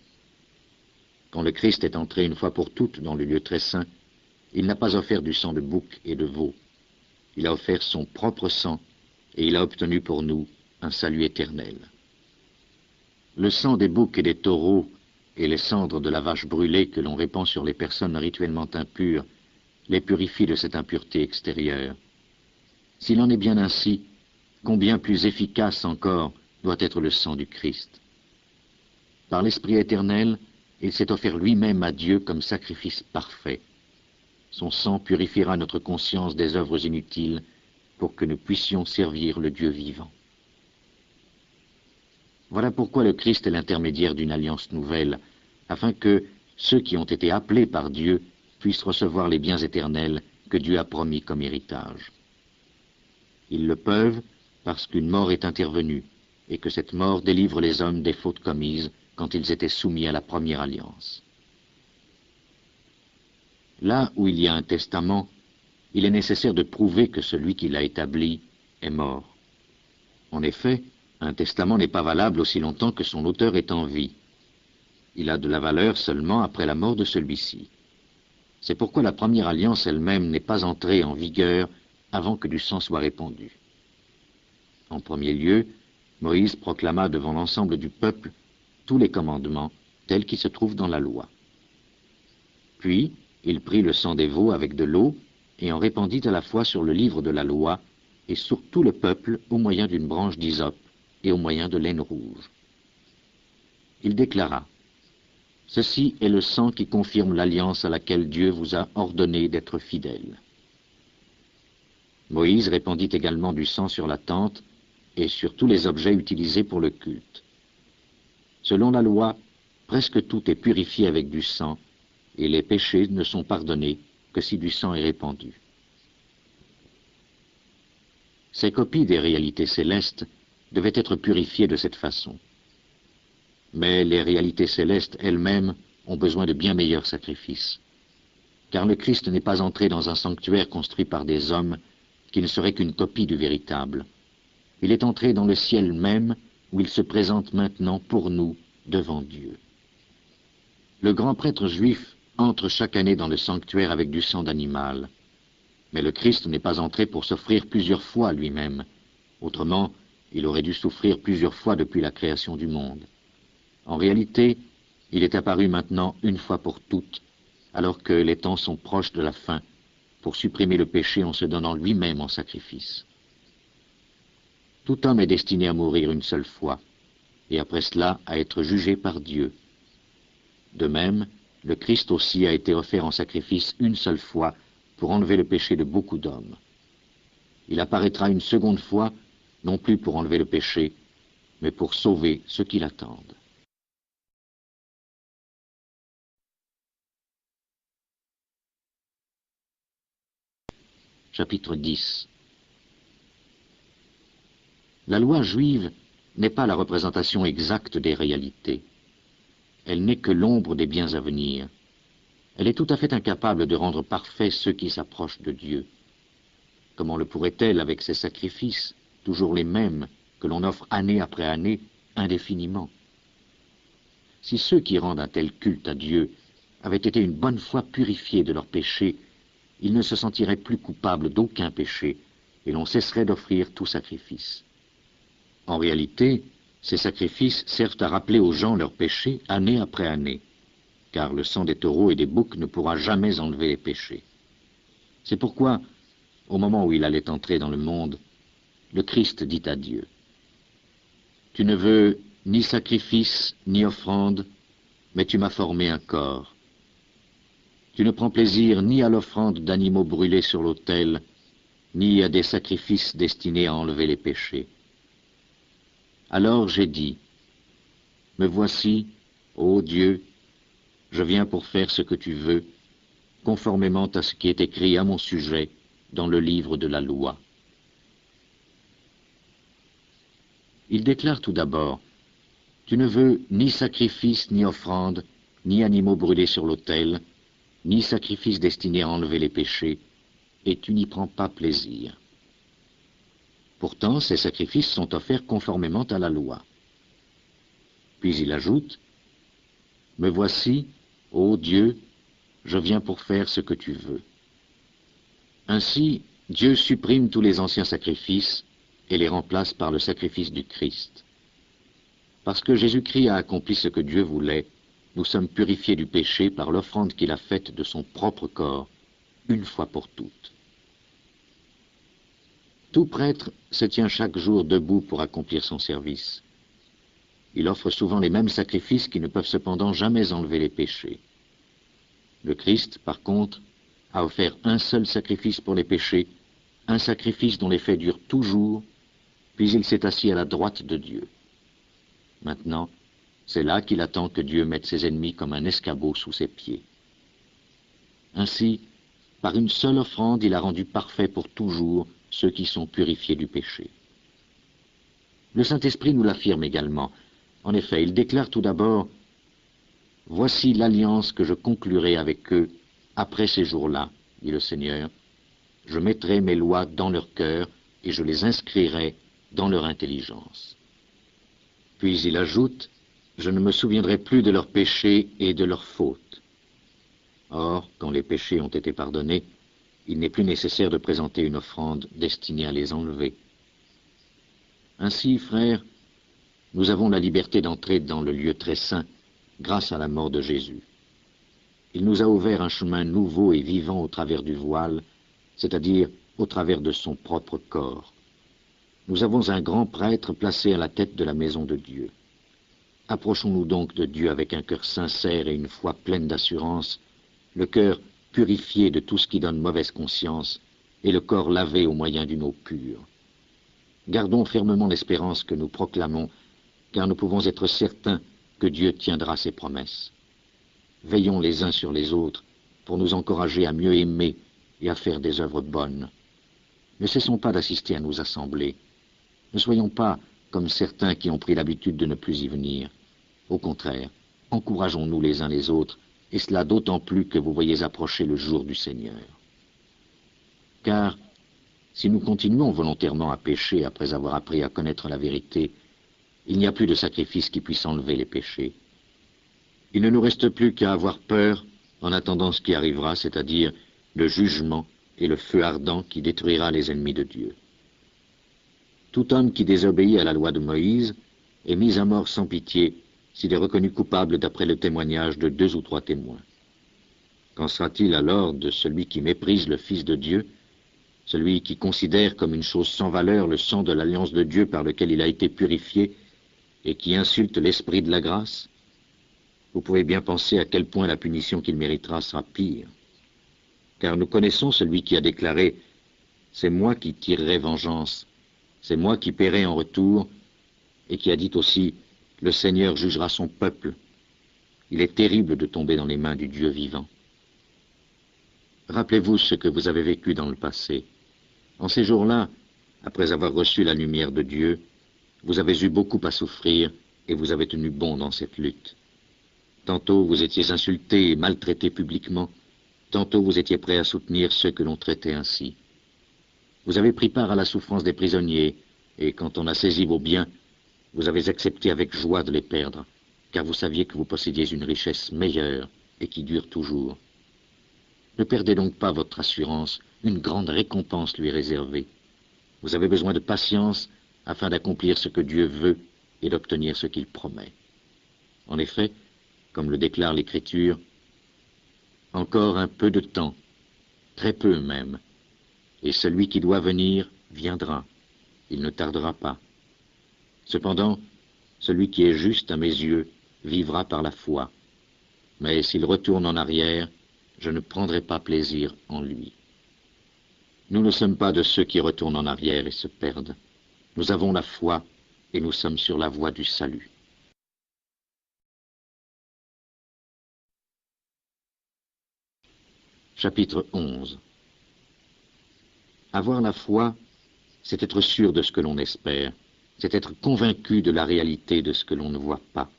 Quand le Christ est entré une fois pour toutes dans le lieu très saint, il n'a pas offert du sang de bouc et de veau. Il a offert son propre sang et il a obtenu pour nous un salut éternel. Le sang des boucs et des taureaux et les cendres de la vache brûlée que l'on répand sur les personnes rituellement impures les purifient de cette impureté extérieure. S'il en est bien ainsi, combien plus efficace encore doit être le sang du Christ. Par l'Esprit éternel, il s'est offert lui-même à Dieu comme sacrifice parfait. Son sang purifiera notre conscience des œuvres inutiles pour que nous puissions servir le Dieu vivant. Voilà pourquoi le Christ est l'intermédiaire d'une alliance nouvelle, afin que ceux qui ont été appelés par Dieu puissent recevoir les biens éternels que Dieu a promis comme héritage. Ils le peuvent parce qu'une mort est intervenue et que cette mort délivre les hommes des fautes commises quand ils étaient soumis à la première alliance. Là où il y a un testament, il est nécessaire de prouver que celui qui l'a établi est mort. En effet, un testament n'est pas valable aussi longtemps que son auteur est en vie. Il a de la valeur seulement après la mort de celui-ci. C'est pourquoi la première alliance elle-même n'est pas entrée en vigueur avant que du sang soit répandu. En premier lieu, Moïse proclama devant l'ensemble du peuple tous les commandements tels qu'ils se trouvent dans la loi. Puis, il prit le sang des veaux avec de l'eau et en répandit à la fois sur le livre de la loi et sur tout le peuple au moyen d'une branche d'hysope et au moyen de laine rouge. Il déclara: « Ceci est le sang qui confirme l'alliance à laquelle Dieu vous a ordonné d'être fidèles. » Moïse répandit également du sang sur la tente et sur tous les objets utilisés pour le culte. Selon la loi, presque tout est purifié avec du sang, et les péchés ne sont pardonnés que si du sang est répandu. Ces copies des réalités célestes devaient être purifiées de cette façon. Mais les réalités célestes elles-mêmes ont besoin de bien meilleurs sacrifices, car le Christ n'est pas entré dans un sanctuaire construit par des hommes qui ne serait qu'une copie du véritable. Il est entré dans le ciel même, où il se présente maintenant pour nous devant Dieu. Le grand prêtre juif entre chaque année dans le sanctuaire avec du sang d'animal. Mais le Christ n'est pas entré pour s'offrir plusieurs fois lui-même. Autrement, il aurait dû souffrir plusieurs fois depuis la création du monde. En réalité, il est apparu maintenant une fois pour toutes, alors que les temps sont proches de la fin, pour supprimer le péché en se donnant lui-même en sacrifice. Tout homme est destiné à mourir une seule fois, et après cela à être jugé par Dieu. De même, le Christ aussi a été offert en sacrifice une seule fois pour enlever le péché de beaucoup d'hommes. Il apparaîtra une seconde fois, non plus pour enlever le péché, mais pour sauver ceux qui l'attendent. Chapitre 10. La loi juive n'est pas la représentation exacte des réalités. Elle n'est que l'ombre des biens à venir. Elle est tout à fait incapable de rendre parfaits ceux qui s'approchent de Dieu. Comment le pourrait-elle avec ses sacrifices, toujours les mêmes, que l'on offre année après année, indéfiniment? Si ceux qui rendent un tel culte à Dieu avaient été une bonne fois purifiés de leurs péchés, ils ne se sentiraient plus coupables d'aucun péché, et l'on cesserait d'offrir tout sacrifice. En réalité, ces sacrifices servent à rappeler aux gens leurs péchés année après année, car le sang des taureaux et des boucs ne pourra jamais enlever les péchés. C'est pourquoi, au moment où il allait entrer dans le monde, le Christ dit à Dieu, « Tu ne veux ni sacrifice, ni offrande, mais tu m'as formé un corps. Tu ne prends plaisir ni à l'offrande d'animaux brûlés sur l'autel, ni à des sacrifices destinés à enlever les péchés. Alors j'ai dit, me voici, ô Dieu, je viens pour faire ce que tu veux, conformément à ce qui est écrit à mon sujet dans le livre de la loi. » Il déclare tout d'abord, « Tu ne veux ni sacrifice, ni offrande, ni animaux brûlés sur l'autel, ni sacrifice destiné à enlever les péchés, et tu n'y prends pas plaisir. » Pourtant, ces sacrifices sont offerts conformément à la loi. Puis il ajoute, « Me voici, ô Dieu, je viens pour faire ce que tu veux. » Ainsi, Dieu supprime tous les anciens sacrifices et les remplace par le sacrifice du Christ. Parce que Jésus-Christ a accompli ce que Dieu voulait, nous sommes purifiés du péché par l'offrande qu'il a faite de son propre corps, une fois pour toutes. Tout prêtre se tient chaque jour debout pour accomplir son service. Il offre souvent les mêmes sacrifices qui ne peuvent cependant jamais enlever les péchés. Le Christ, par contre, a offert un seul sacrifice pour les péchés, un sacrifice dont l'effet dure toujours, puis il s'est assis à la droite de Dieu. Maintenant, c'est là qu'il attend que Dieu mette ses ennemis comme un escabeau sous ses pieds. Ainsi, par une seule offrande, il a rendu parfait pour toujours ceux qui sont purifiés du péché. Le Saint-Esprit nous l'affirme également. En effet, il déclare tout d'abord, « Voici l'alliance que je conclurai avec eux après ces jours-là, dit le Seigneur. Je mettrai mes lois dans leur cœur et je les inscrirai dans leur intelligence. » Puis il ajoute, « Je ne me souviendrai plus de leurs péchés et de leurs fautes. » Or, quand les péchés ont été pardonnés, il n'est plus nécessaire de présenter une offrande destinée à les enlever. Ainsi, frères, nous avons la liberté d'entrer dans le lieu très saint grâce à la mort de Jésus. Il nous a ouvert un chemin nouveau et vivant au travers du voile, c'est-à-dire au travers de son propre corps. Nous avons un grand prêtre placé à la tête de la maison de Dieu. Approchons-nous donc de Dieu avec un cœur sincère et une foi pleine d'assurance, le cœur purifié de tout ce qui donne mauvaise conscience et le corps lavé au moyen d'une eau pure. Gardons fermement l'espérance que nous proclamons, car nous pouvons être certains que Dieu tiendra ses promesses. Veillons les uns sur les autres pour nous encourager à mieux aimer et à faire des œuvres bonnes. Ne cessons pas d'assister à nos assemblées. Ne soyons pas comme certains qui ont pris l'habitude de ne plus y venir. Au contraire, encourageons-nous les uns les autres, et cela d'autant plus que vous voyez approcher le jour du Seigneur. Car, si nous continuons volontairement à pécher après avoir appris à connaître la vérité, il n'y a plus de sacrifice qui puisse enlever les péchés. Il ne nous reste plus qu'à avoir peur en attendant ce qui arrivera, c'est-à-dire le jugement et le feu ardent qui détruira les ennemis de Dieu. Tout homme qui désobéit à la loi de Moïse est mis à mort sans pitié s'il est reconnu coupable d'après le témoignage de 2 ou 3 témoins. Qu'en sera-t-il alors de celui qui méprise le Fils de Dieu, celui qui considère comme une chose sans valeur le sang de l'alliance de Dieu par lequel il a été purifié et qui insulte l'esprit de la grâce? Vous pouvez bien penser à quel point la punition qu'il méritera sera pire. Car nous connaissons celui qui a déclaré « C'est moi qui tirerai vengeance, c'est moi qui paierai en retour », et qui a dit aussi « Le Seigneur jugera son peuple ». Il est terrible de tomber dans les mains du Dieu vivant. Rappelez-vous ce que vous avez vécu dans le passé. En ces jours-là, après avoir reçu la lumière de Dieu, vous avez eu beaucoup à souffrir et vous avez tenu bon dans cette lutte. Tantôt vous étiez insultés et maltraités publiquement, tantôt vous étiez prêts à soutenir ceux que l'on traitait ainsi. Vous avez pris part à la souffrance des prisonniers, et quand on a saisi vos biens, vous avez accepté avec joie de les perdre, car vous saviez que vous possédiez une richesse meilleure et qui dure toujours. Ne perdez donc pas votre assurance, une grande récompense lui est réservée. Vous avez besoin de patience afin d'accomplir ce que Dieu veut et d'obtenir ce qu'il promet. En effet, comme le déclare l'Écriture, « Encore un peu de temps, très peu même, et celui qui doit venir viendra, il ne tardera pas. Cependant, celui qui est juste à mes yeux vivra par la foi, mais s'il retourne en arrière, je ne prendrai pas plaisir en lui. » Nous ne sommes pas de ceux qui retournent en arrière et se perdent. Nous avons la foi et nous sommes sur la voie du salut. Chapitre 11. Avoir la foi, c'est être sûr de ce que l'on espère, c'est être convaincu de la réalité de ce que l'on ne voit pas.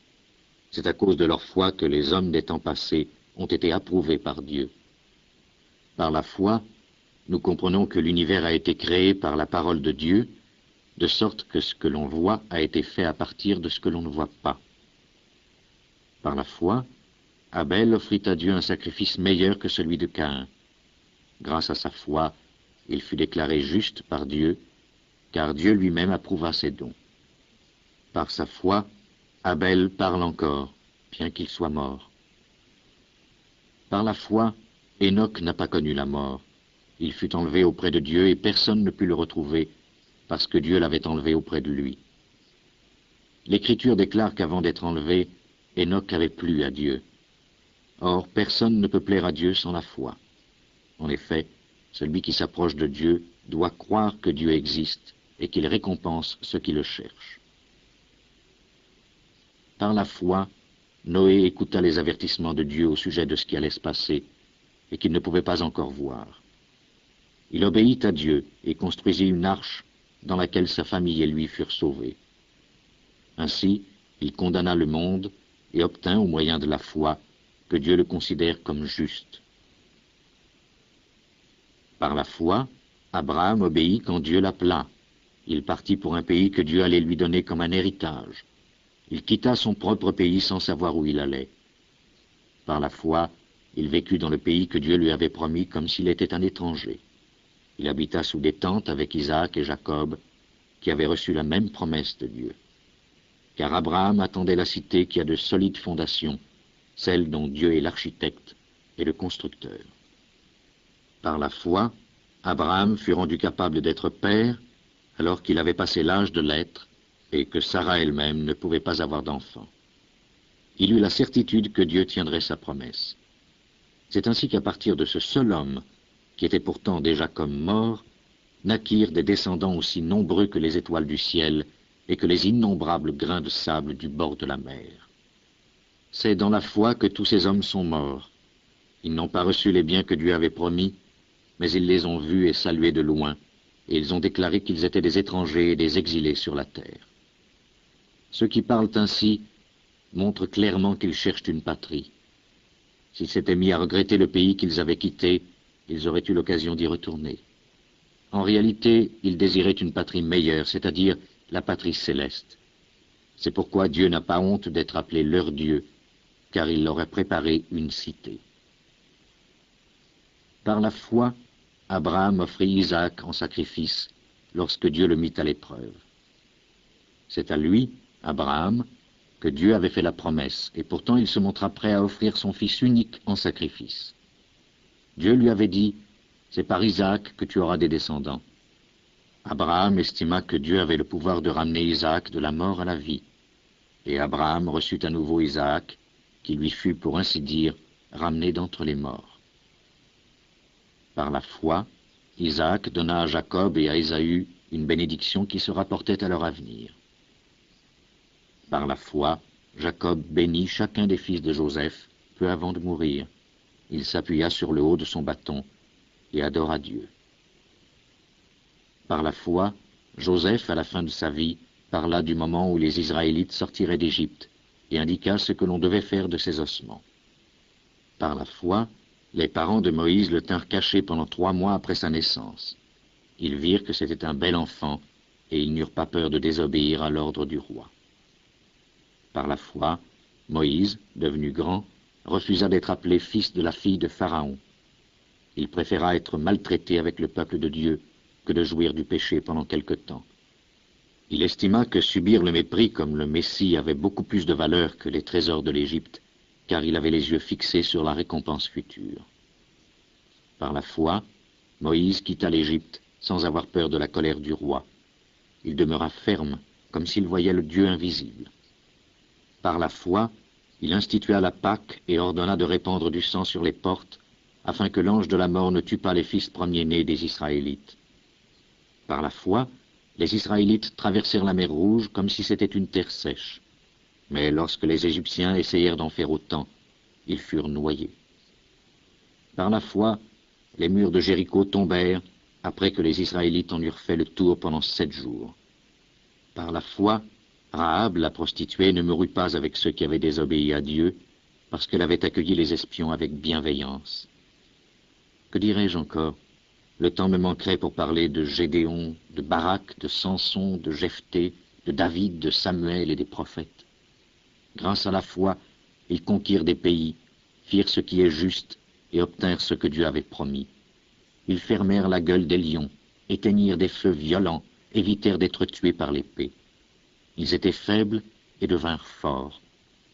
C'est à cause de leur foi que les hommes des temps passés ont été approuvés par Dieu. Par la foi, nous comprenons que l'univers a été créé par la parole de Dieu, de sorte que ce que l'on voit a été fait à partir de ce que l'on ne voit pas. Par la foi, Abel offrit à Dieu un sacrifice meilleur que celui de Caïn. Grâce à sa foi, il fut déclaré juste par Dieu, car Dieu lui-même approuva ses dons. Par sa foi, Abel parle encore, bien qu'il soit mort. Par la foi, Enoch n'a pas connu la mort. Il fut enlevé auprès de Dieu et personne ne put le retrouver, parce que Dieu l'avait enlevé auprès de lui. L'Écriture déclare qu'avant d'être enlevé, Enoch avait plu à Dieu. Or, personne ne peut plaire à Dieu sans la foi. En effet, celui qui s'approche de Dieu doit croire que Dieu existe et qu'il récompense ceux qui le cherchent. Par la foi, Noé écouta les avertissements de Dieu au sujet de ce qui allait se passer et qu'il ne pouvait pas encore voir. Il obéit à Dieu et construisit une arche dans laquelle sa famille et lui furent sauvés. Ainsi, il condamna le monde et obtint, au moyen de la foi, que Dieu le considère comme juste. Par la foi, Abraham obéit quand Dieu l'appela. Il partit pour un pays que Dieu allait lui donner comme un héritage. Il quitta son propre pays sans savoir où il allait. Par la foi, il vécut dans le pays que Dieu lui avait promis comme s'il était un étranger. Il habita sous des tentes avec Isaac et Jacob, qui avaient reçu la même promesse de Dieu. Car Abraham attendait la cité qui a de solides fondations, celle dont Dieu est l'architecte et le constructeur. Par la foi, Abraham fut rendu capable d'être père alors qu'il avait passé l'âge de l'être et que Sarah elle-même ne pouvait pas avoir d'enfant. Il eut la certitude que Dieu tiendrait sa promesse. C'est ainsi qu'à partir de ce seul homme, qui était pourtant déjà comme mort, naquirent des descendants aussi nombreux que les étoiles du ciel et que les innombrables grains de sable du bord de la mer. C'est dans la foi que tous ces hommes sont morts. Ils n'ont pas reçu les biens que Dieu avait promis, mais ils les ont vus et salués de loin, et ils ont déclaré qu'ils étaient des étrangers et des exilés sur la terre. Ceux qui parlent ainsi montrent clairement qu'ils cherchent une patrie. S'ils s'étaient mis à regretter le pays qu'ils avaient quitté, ils auraient eu l'occasion d'y retourner. En réalité, ils désiraient une patrie meilleure, c'est-à-dire la patrie céleste. C'est pourquoi Dieu n'a pas honte d'être appelé leur Dieu, car il leur a préparé une cité. Par la foi, Abraham offrit Isaac en sacrifice lorsque Dieu le mit à l'épreuve. C'est à lui, Abraham, que Dieu avait fait la promesse, et pourtant il se montra prêt à offrir son fils unique en sacrifice. Dieu lui avait dit, « C'est par Isaac que tu auras des descendants. » Abraham estima que Dieu avait le pouvoir de ramener Isaac de la mort à la vie. Et Abraham reçut à nouveau Isaac, qui lui fut, pour ainsi dire, ramené d'entre les morts. Par la foi, Isaac donna à Jacob et à Ésaü une bénédiction qui se rapportait à leur avenir. Par la foi, Jacob bénit chacun des fils de Joseph peu avant de mourir. Il s'appuya sur le haut de son bâton et adora Dieu. Par la foi, Joseph, à la fin de sa vie, parla du moment où les Israélites sortiraient d'Égypte et indiqua ce que l'on devait faire de ses ossements. Par la foi, les parents de Moïse le tinrent caché pendant 3 mois après sa naissance. Ils virent que c'était un bel enfant et ils n'eurent pas peur de désobéir à l'ordre du roi. Par la foi, Moïse, devenu grand, refusa d'être appelé fils de la fille de Pharaon. Il préféra être maltraité avec le peuple de Dieu que de jouir du péché pendant quelque temps. Il estima que subir le mépris comme le Messie avait beaucoup plus de valeur que les trésors de l'Égypte, car il avait les yeux fixés sur la récompense future. Par la foi, Moïse quitta l'Égypte sans avoir peur de la colère du roi. Il demeura ferme, comme s'il voyait le Dieu invisible. Par la foi, il institua la Pâque et ordonna de répandre du sang sur les portes, afin que l'ange de la mort ne tue pas les fils premiers-nés des Israélites. Par la foi, les Israélites traversèrent la mer Rouge comme si c'était une terre sèche. Mais lorsque les Égyptiens essayèrent d'en faire autant, ils furent noyés. Par la foi, les murs de Jéricho tombèrent après que les Israélites en eurent fait le tour pendant 7 jours. Par la foi, Rahab, la prostituée, ne mourut pas avec ceux qui avaient désobéi à Dieu, parce qu'elle avait accueilli les espions avec bienveillance. Que dirais-je encore? Le temps me manquerait pour parler de Gédéon, de Barak, de Samson, de Jephthé, de David, de Samuel et des prophètes. Grâce à la foi, ils conquirent des pays, firent ce qui est juste et obtinrent ce que Dieu avait promis. Ils fermèrent la gueule des lions, éteignirent des feux violents, évitèrent d'être tués par l'épée. Ils étaient faibles et devinrent forts.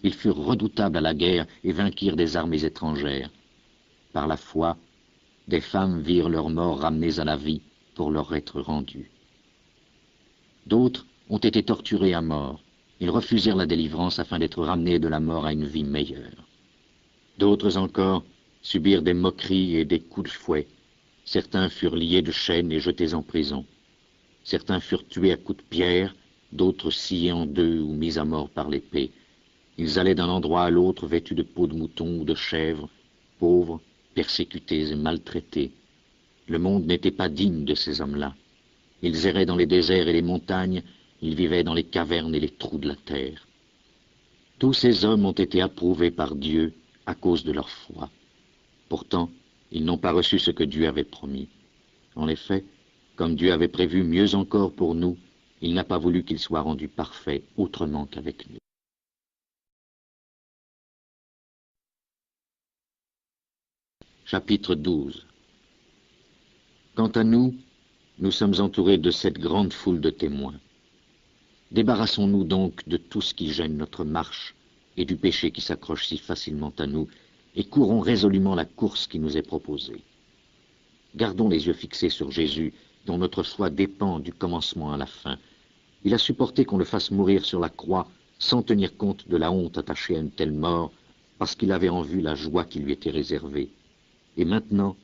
Ils furent redoutables à la guerre et vainquirent des armées étrangères. Par la foi, des femmes virent leurs morts ramenés à la vie pour leur être rendus. D'autres ont été torturés à mort. Ils refusèrent la délivrance afin d'être ramenés de la mort à une vie meilleure. D'autres encore subirent des moqueries et des coups de fouet. Certains furent liés de chaînes et jetés en prison. Certains furent tués à coups de pierre, d'autres sciés en deux ou mis à mort par l'épée. Ils allaient d'un endroit à l'autre vêtus de peaux de mouton ou de chèvre, pauvres, persécutés et maltraités. Le monde n'était pas digne de ces hommes-là. Ils erraient dans les déserts et les montagnes, ils vivaient dans les cavernes et les trous de la terre. Tous ces hommes ont été approuvés par Dieu à cause de leur foi. Pourtant, ils n'ont pas reçu ce que Dieu avait promis. En effet, comme Dieu avait prévu mieux encore pour nous, il n'a pas voulu qu'ils soient rendus parfaits autrement qu'avec nous. Chapitre 12. Quant à nous, nous sommes entourés de cette grande foule de témoins. Débarrassons-nous donc de tout ce qui gêne notre marche et du péché qui s'accroche si facilement à nous, et courons résolument la course qui nous est proposée. Gardons les yeux fixés sur Jésus, dont notre foi dépend du commencement à la fin. Il a supporté qu'on le fasse mourir sur la croix sans tenir compte de la honte attachée à une telle mort, parce qu'il avait en vue la joie qui lui était réservée. Et maintenant,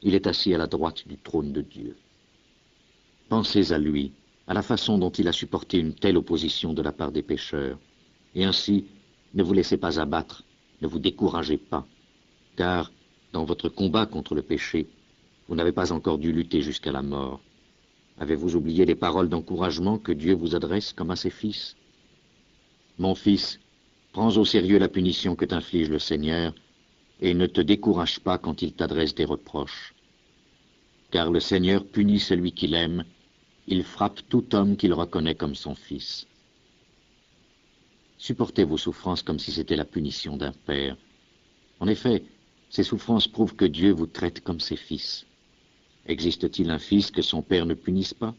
il est assis à la droite du trône de Dieu. Pensez à lui, à la façon dont il a supporté une telle opposition de la part des pécheurs. Et ainsi, ne vous laissez pas abattre, ne vous découragez pas, car, dans votre combat contre le péché, vous n'avez pas encore dû lutter jusqu'à la mort. Avez-vous oublié les paroles d'encouragement que Dieu vous adresse comme à ses fils? Mon fils, prends au sérieux la punition que t'inflige le Seigneur, et ne te décourage pas quand il t'adresse des reproches. Car le Seigneur punit celui qu'il aime, il frappe tout homme qu'il reconnaît comme son fils. Supportez vos souffrances comme si c'était la punition d'un père. En effet, ces souffrances prouvent que Dieu vous traite comme ses fils. Existe-t-il un fils que son père ne punisse pas?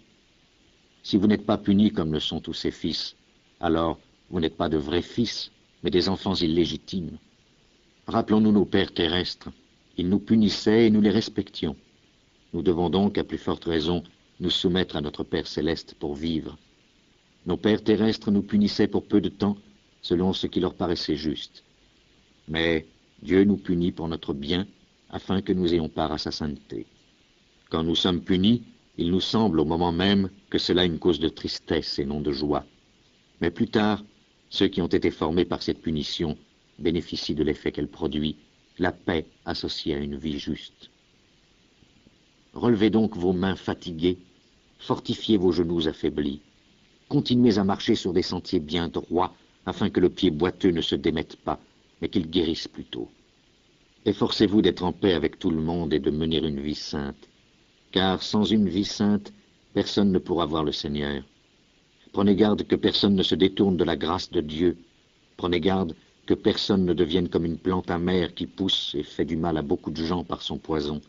Si vous n'êtes pas punis comme le sont tous ses fils, alors vous n'êtes pas de vrais fils, mais des enfants illégitimes. Rappelons-nous nos pères terrestres. Ils nous punissaient et nous les respections. Nous devons donc, à plus forte raison, nous soumettre à notre Père céleste pour vivre. Nos pères terrestres nous punissaient pour peu de temps, selon ce qui leur paraissait juste. Mais Dieu nous punit pour notre bien, afin que nous ayons part à sa sainteté. Quand nous sommes punis, il nous semble au moment même que cela est une cause de tristesse et non de joie. Mais plus tard, ceux qui ont été formés par cette punition bénéficient de l'effet qu'elle produit, la paix associée à une vie juste. Relevez donc vos mains fatiguées, fortifiez vos genoux affaiblis, continuez à marcher sur des sentiers bien droits, afin que le pied boiteux ne se démette pas, mais qu'il guérisse plutôt. Efforcez-vous d'être en paix avec tout le monde et de mener une vie sainte, car sans une vie sainte, personne ne pourra voir le Seigneur. Prenez garde que personne ne se détourne de la grâce de Dieu. Prenez garde que personne ne devienne comme une plante amère qui pousse et fait du mal à beaucoup de gens par son poison.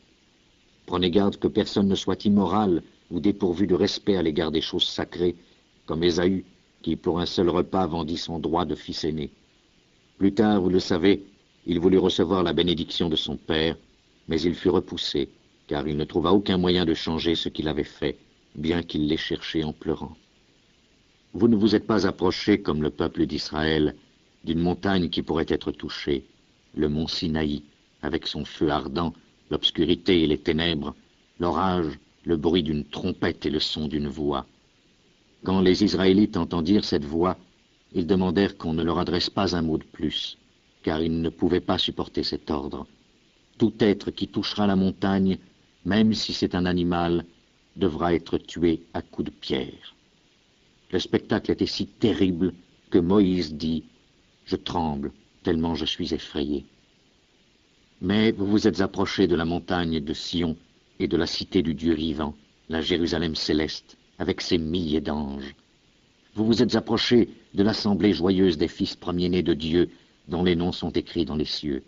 Prenez garde que personne ne soit immoral ou dépourvu de respect à l'égard des choses sacrées, comme Ésaü, qui pour un seul repas vendit son droit de fils aîné. Plus tard, vous le savez, il voulut recevoir la bénédiction de son père, mais il fut repoussé, car il ne trouva aucun moyen de changer ce qu'il avait fait, bien qu'il l'ait cherché en pleurant. Vous ne vous êtes pas approché, comme le peuple d'Israël, d'une montagne qui pourrait être touchée, le mont Sinaï, avec son feu ardent, l'obscurité et les ténèbres, l'orage, le bruit d'une trompette et le son d'une voix. Quand les Israélites entendirent cette voix, ils demandèrent qu'on ne leur adresse pas un mot de plus, car ils ne pouvaient pas supporter cet ordre. Tout être qui touchera la montagne, même si c'est un animal, devra être tué à coups de pierre. Le spectacle était si terrible que Moïse dit « Je tremble, tellement je suis effrayé ». Mais vous vous êtes approchés de la montagne de Sion et de la cité du Dieu vivant, la Jérusalem céleste, avec ses milliers d'anges. Vous vous êtes approchés de l'assemblée joyeuse des fils premiers-nés de Dieu, dont les noms sont écrits dans les cieux.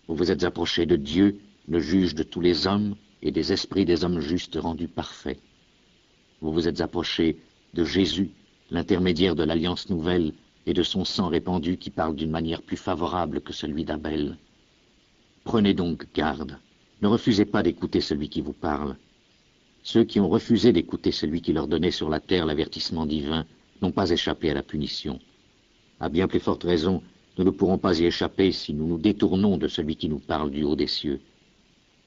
Vous vous êtes approchés de Dieu, le juge de tous les hommes, et des esprits des hommes justes rendus parfaits. Vous vous êtes approchés de Jésus, l'intermédiaire de l'alliance nouvelle, et de son sang répandu qui parle d'une manière plus favorable que celui d'Abel. Prenez donc garde, ne refusez pas d'écouter celui qui vous parle. Ceux qui ont refusé d'écouter celui qui leur donnait sur la terre l'avertissement divin n'ont pas échappé à la punition. À bien plus forte raison, nous ne pourrons pas y échapper si nous nous détournons de celui qui nous parle du haut des cieux.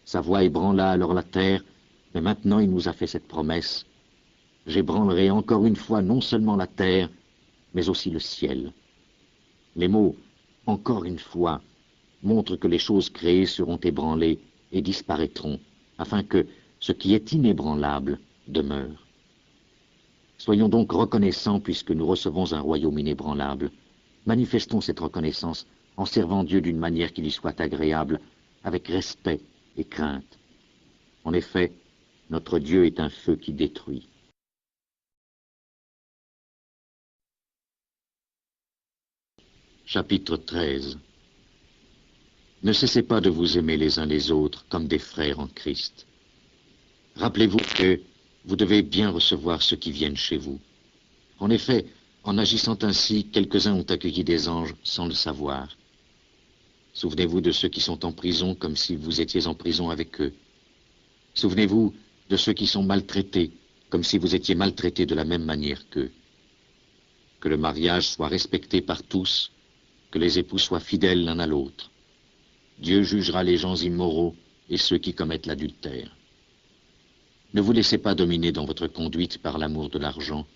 Sa voix ébranla alors la terre, mais maintenant il nous a fait cette promesse. J'ébranlerai encore une fois non seulement la terre, mais aussi le ciel. Les mots « encore une fois » montrent que les choses créées seront ébranlées et disparaîtront, afin que ce qui est inébranlable demeure. Soyons donc reconnaissants puisque nous recevons un royaume inébranlable. Manifestons cette reconnaissance en servant Dieu d'une manière qui lui soit agréable, avec respect et crainte. En effet, notre Dieu est un feu qui détruit. Chapitre 13. Ne cessez pas de vous aimer les uns les autres comme des frères en Christ. Rappelez-vous que vous devez bien recevoir ceux qui viennent chez vous. En effet, en agissant ainsi, quelques-uns ont accueilli des anges sans le savoir. Souvenez-vous de ceux qui sont en prison comme si vous étiez en prison avec eux. Souvenez-vous de ceux qui sont maltraités comme si vous étiez maltraités de la même manière qu'eux. Que le mariage soit respecté par tous, que les époux soient fidèles l'un à l'autre. Dieu jugera les gens immoraux et ceux qui commettent l'adultère. Ne vous laissez pas dominer dans votre conduite par l'amour de l'argent.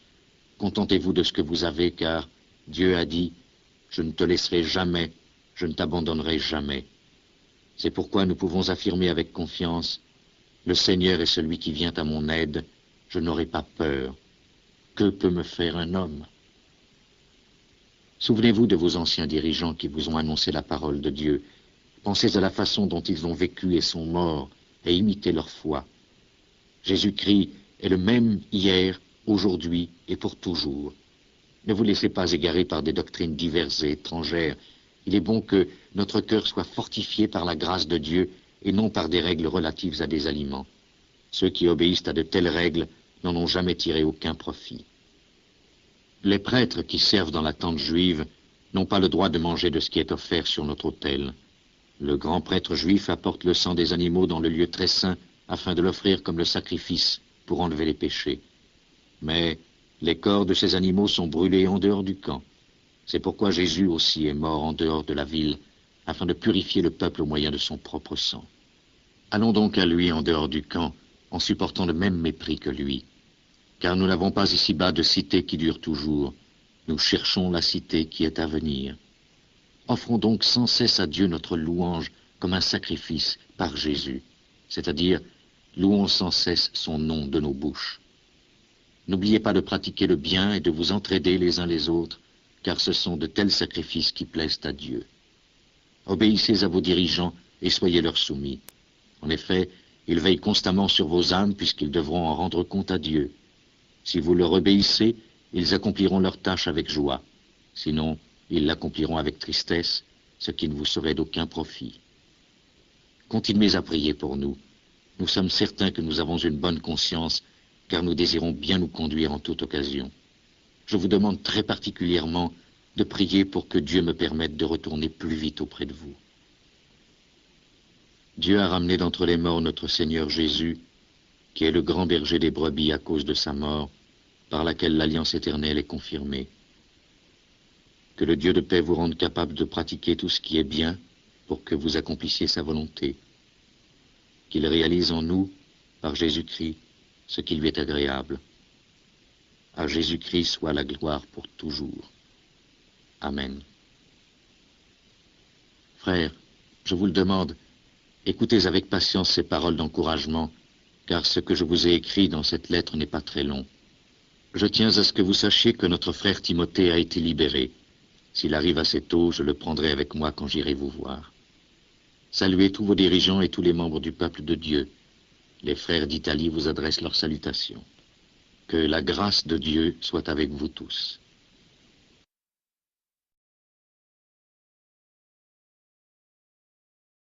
Contentez-vous de ce que vous avez, car Dieu a dit « Je ne te laisserai jamais, je ne t'abandonnerai jamais ». C'est pourquoi nous pouvons affirmer avec confiance « Le Seigneur est celui qui vient à mon aide, je n'aurai pas peur. Que peut me faire un homme ?» Souvenez-vous de vos anciens dirigeants qui vous ont annoncé la parole de Dieu. Pensez à la façon dont ils ont vécu et sont morts, et imitez leur foi. Jésus-Christ est le même hier, aujourd'hui et pour toujours. Ne vous laissez pas égarer par des doctrines diverses et étrangères. Il est bon que notre cœur soit fortifié par la grâce de Dieu et non par des règles relatives à des aliments. Ceux qui obéissent à de telles règles n'en ont jamais tiré aucun profit. Les prêtres qui servent dans la tente juive n'ont pas le droit de manger de ce qui est offert sur notre autel. Le grand prêtre juif apporte le sang des animaux dans le lieu très saint afin de l'offrir comme le sacrifice pour enlever les péchés. Mais les corps de ces animaux sont brûlés en dehors du camp. C'est pourquoi Jésus aussi est mort en dehors de la ville, afin de purifier le peuple au moyen de son propre sang. Allons donc à lui en dehors du camp, en supportant le même mépris que lui. Car nous n'avons pas ici-bas de cité qui dure toujours. Nous cherchons la cité qui est à venir. Offrons donc sans cesse à Dieu notre louange comme un sacrifice par Jésus, c'est-à-dire louons sans cesse son nom de nos bouches. N'oubliez pas de pratiquer le bien et de vous entraider les uns les autres, car ce sont de tels sacrifices qui plaisent à Dieu. Obéissez à vos dirigeants et soyez leur soumis. En effet, ils veillent constamment sur vos âmes puisqu'ils devront en rendre compte à Dieu. Si vous leur obéissez, ils accompliront leur tâche avec joie. Sinon, ils l'accompliront avec tristesse, ce qui ne vous serait d'aucun profit. Continuez à prier pour nous. Nous sommes certains que nous avons une bonne conscience, car nous désirons bien nous conduire en toute occasion. Je vous demande très particulièrement de prier pour que Dieu me permette de retourner plus vite auprès de vous. Dieu a ramené d'entre les morts notre Seigneur Jésus, qui est le grand berger des brebis à cause de sa mort, par laquelle l'alliance éternelle est confirmée. Que le Dieu de paix vous rende capable de pratiquer tout ce qui est bien pour que vous accomplissiez sa volonté. Qu'il réalise en nous, par Jésus-Christ, ce qui lui est agréable. À Jésus-Christ soit la gloire pour toujours. Amen. Frères, je vous le demande, écoutez avec patience ces paroles d'encouragement, car ce que je vous ai écrit dans cette lettre n'est pas très long. Je tiens à ce que vous sachiez que notre frère Timothée a été libéré. S'il arrive assez tôt, je le prendrai avec moi quand j'irai vous voir. Saluez tous vos dirigeants et tous les membres du peuple de Dieu. Les frères d'Italie vous adressent leurs salutations. Que la grâce de Dieu soit avec vous tous.